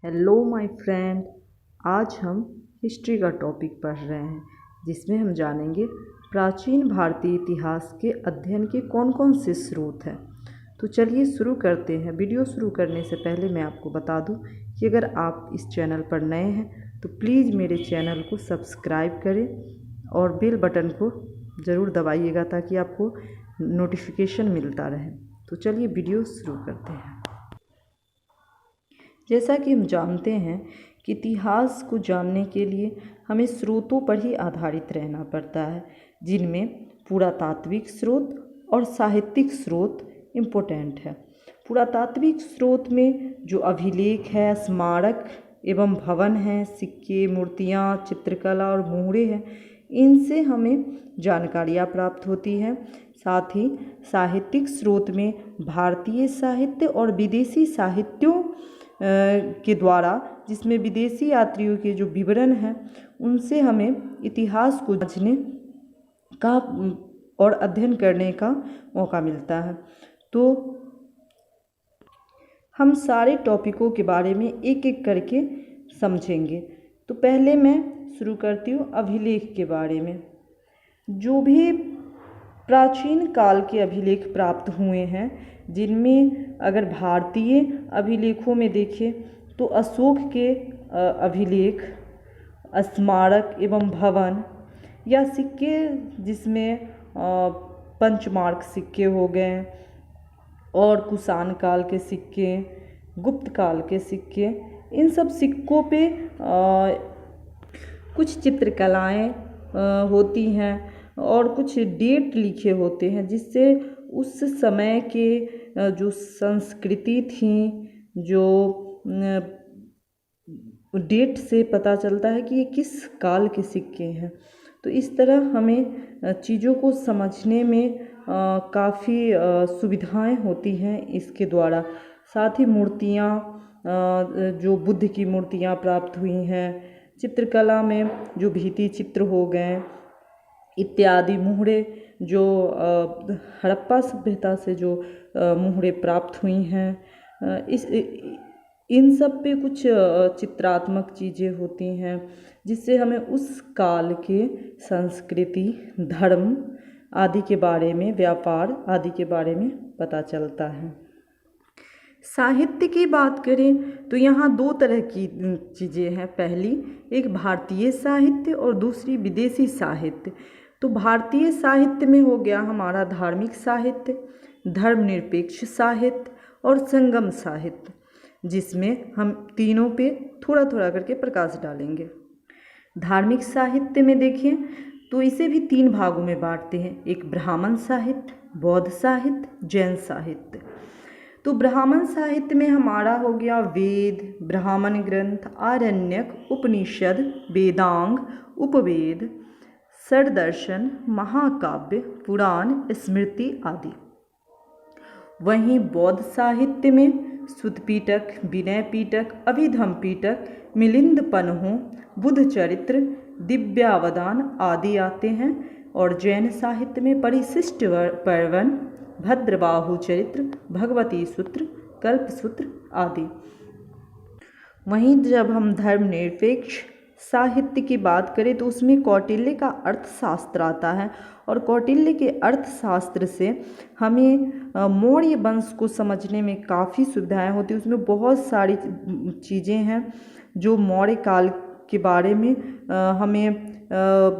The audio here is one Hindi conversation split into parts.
Hello my friend. आज हम हिस्ट्री का टॉपिक पढ़ रहे हैं जिसमें हम जानेंगे प्राचीन भारतीय इतिहास के अध्ययन के कौन कौन से स्रोत हैं। तो चलिए शुरू करते हैं। वीडियो शुरू करने से पहले मैं आपको बता दूं कि अगर आप इस चैनल पर नए हैं तो प्लीज़ मेरे चैनल को सब्सक्राइब करें और बेल बटन को ज़रूर दबाइएगा ताकि आपको नोटिफिकेशन मिलता रहे। तो चलिए वीडियो शुरू करते हैं। जैसा कि हम जानते हैं कि इतिहास को जानने के लिए हमें स्रोतों पर ही आधारित रहना पड़ता है, जिनमें पुरातात्विक स्रोत और साहित्यिक स्रोत इम्पोर्टेंट है। पुरातात्विक स्रोत में जो अभिलेख है, स्मारक एवं भवन हैं, सिक्के, मूर्तियाँ, चित्रकला और मुहरे हैं, इनसे हमें जानकारियाँ प्राप्त होती हैं। साथ ही साहित्यिक स्रोत में भारतीय साहित्य और विदेशी साहित्यों के द्वारा, जिसमें विदेशी यात्रियों के जो विवरण हैं, उनसे हमें इतिहास को समझने का और अध्ययन करने का मौका मिलता है। तो हम सारे टॉपिकों के बारे में एक एक करके समझेंगे। तो पहले मैं शुरू करती हूँ अभिलेख के बारे में। जो भी प्राचीन काल के अभिलेख प्राप्त हुए हैं, जिनमें अगर भारतीय अभिलेखों में देखें तो अशोक के अभिलेख, स्मारक एवं भवन या सिक्के, जिसमें पंचमार्क सिक्के हो गए और कुषाण काल के सिक्के, गुप्त काल के सिक्के, इन सब सिक्कों पे कुछ चित्रकलाएं होती हैं और कुछ डेट लिखे होते हैं, जिससे उस समय के जो संस्कृति थी, जो डेट से पता चलता है कि ये किस काल के सिक्के हैं। तो इस तरह हमें चीज़ों को समझने में काफ़ी सुविधाएं होती हैं इसके द्वारा। साथ ही मूर्तियाँ, जो बुद्ध की मूर्तियाँ प्राप्त हुई हैं, चित्रकला में जो भित्ति चित्र हो गए इत्यादि, मुहरे जो हड़प्पा सभ्यता से जो मुहरे प्राप्त हुई हैं, इन सब पे कुछ चित्रात्मक चीज़ें होती हैं, जिससे हमें उस काल के संस्कृति, धर्म आदि के बारे में, व्यापार आदि के बारे में पता चलता है। साहित्य की बात करें तो यहाँ दो तरह की चीज़ें हैं। पहली एक भारतीय साहित्य और दूसरी विदेशी साहित्य। तो भारतीय साहित्य में हो गया हमारा धार्मिक साहित्य, धर्मनिरपेक्ष साहित्य और संगम साहित्य, जिसमें हम तीनों पे थोड़ा थोड़ा करके प्रकाश डालेंगे। धार्मिक साहित्य में देखें तो इसे भी तीन भागों में बांटते हैं। एक ब्राह्मण साहित्य, बौद्ध साहित्य, जैन साहित्य। तो ब्राह्मण साहित्य में हमारा हो गया वेद, ब्राह्मण ग्रंथ, आरण्यक, उपनिषद, वेदांग, उपवेद, षड्दर्शन, महाकाव्य, पुराण, स्मृति आदि। वहीं बौद्ध साहित्य में सुत्त पिटक, विनय पिटक, अभिधम पिटक, मिलिंद पन्हो, बुद्ध चरित्र, दिव्यावदान आदि आते हैं। और जैन साहित्य में परिशिष्ट पर्वन, भद्रबाहु चरित्र, भगवती सूत्र, कल्प सूत्र आदि। वहीं जब हम धर्मनिरपेक्ष साहित्य की बात करें तो उसमें कौटिल्य का अर्थशास्त्र आता है, और कौटिल्य के अर्थशास्त्र से हमें मौर्य वंश को समझने में काफ़ी सुविधाएं होती हैं। उसमें बहुत सारी चीज़ें हैं जो मौर्य काल के बारे में हमें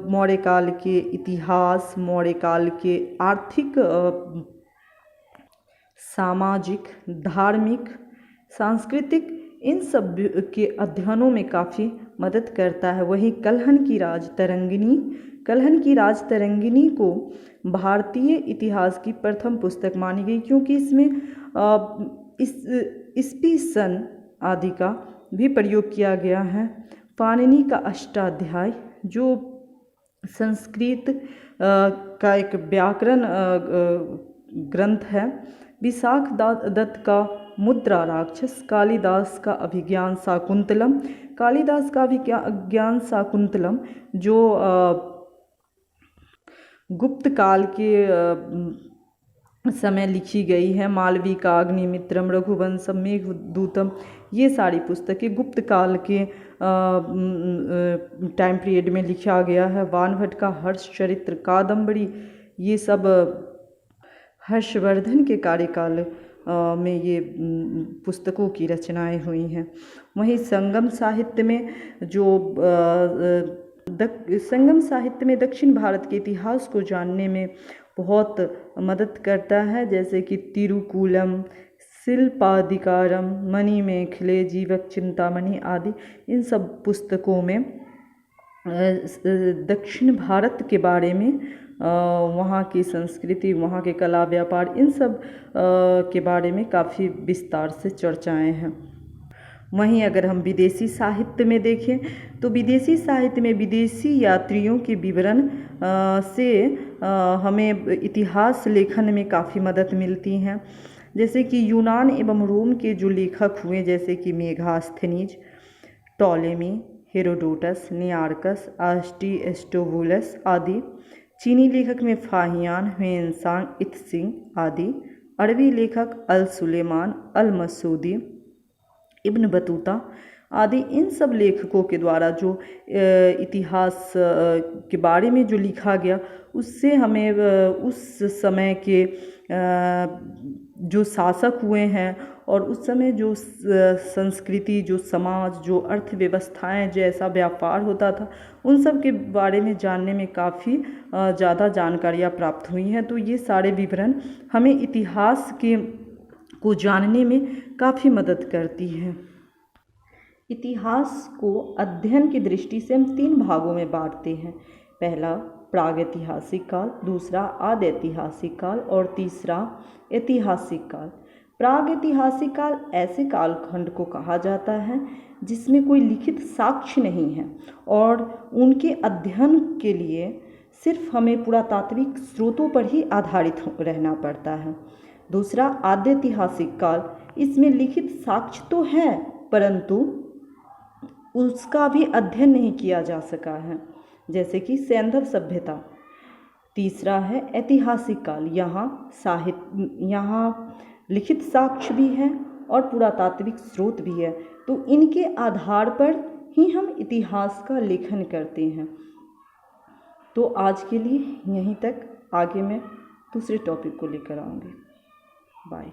मौर्य काल के इतिहास, मौर्य काल के आर्थिक, सामाजिक, धार्मिक, सांस्कृतिक, इन सब के अध्ययनों में काफ़ी मदद करता है। वहीं कल्हन की राजतरंगिणी को भारतीय इतिहास की प्रथम पुस्तक मानी गई, क्योंकि इसमें ईस्वी सन आदि का भी प्रयोग किया गया है। पाणिनि का अष्टाध्याय, जो संस्कृत का एक व्याकरण ग्रंथ है, विशाख दत्त का मुद्रा राक्षस, कालिदास का अभिज्ञान शाकुंतलम, कालिदास का अभिज्ञान शाकुंतलम जो गुप्त काल के समय लिखी गई है। मालविका, अग्निमित्रम, रघुवंशम, मेघदूतम, ये सारी पुस्तकें गुप्त काल के टाइम पीरियड में लिखा गया है। बाणभट्ट का हर्षचरित्र, कादम्बरी, ये सब हर्षवर्धन के कार्यकाल में ये पुस्तकों की रचनाएं हुई हैं। वहीं संगम साहित्य में संगम साहित्य में दक्षिण भारत के इतिहास को जानने में बहुत मदद करता है, जैसे कि तिरुकूलम, शिल्पाधिकारम, मणिमेखले, जीवक चिंतामणि आदि। इन सब पुस्तकों में दक्षिण भारत के बारे में, वहाँ की संस्कृति, वहाँ के कला व्यापार, इन सब के बारे में काफ़ी विस्तार से चर्चाएं हैं। वहीं अगर हम विदेशी साहित्य में देखें तो विदेशी साहित्य में विदेशी यात्रियों के विवरण से हमें इतिहास लेखन में काफ़ी मदद मिलती हैं। जैसे कि यूनान एवं रोम के जो लेखक हुए, जैसे कि मेगास्थनीज, टॉलेमी, हेरोडोटस, नियार्कस, आर्स्टोबुलस आदि। चीनी लेखक में फाहियान, ह्वेनसांग, इत्सिंग आदि। अरबी लेखक अल सुलेमान, अल मसूदी, इब्न बतूता आदि। इन सब लेखकों के द्वारा जो इतिहास के बारे में जो लिखा गया, उससे हमें उस समय के जो शासक हुए हैं और उस समय जो संस्कृति, जो समाज, जो अर्थव्यवस्थाएं, जैसा व्यापार होता था, उन सब के बारे में जानने में काफ़ी ज़्यादा जानकारियाँ प्राप्त हुई हैं। तो ये सारे विवरण हमें इतिहास को जानने में काफ़ी मदद करती है। इतिहास को अध्ययन की दृष्टि से हम 3 भागों में बांटते हैं। पहला प्रागैतिहासिक काल, दूसरा आदैतिहासिक काल और तीसरा ऐतिहासिक काल। प्रागैतिहासिक काल ऐसे कालखंड को कहा जाता है जिसमें कोई लिखित साक्ष्य नहीं है और उनके अध्ययन के लिए सिर्फ हमें पुरातात्विक स्रोतों पर ही आधारित रहना पड़ता है। दूसरा आदैतिहासिक काल, इसमें लिखित साक्ष्य तो है परंतु उसका भी अध्ययन नहीं किया जा सका है, जैसे कि सैंधव सभ्यता। तीसरा है ऐतिहासिक काल, यहाँ लिखित साक्ष्य भी है और पुरातात्विक स्रोत भी है, तो इनके आधार पर ही हम इतिहास का लेखन करते हैं। तो आज के लिए यहीं तक, आगे मैं दूसरे टॉपिक को लेकर आऊँगी। बाय।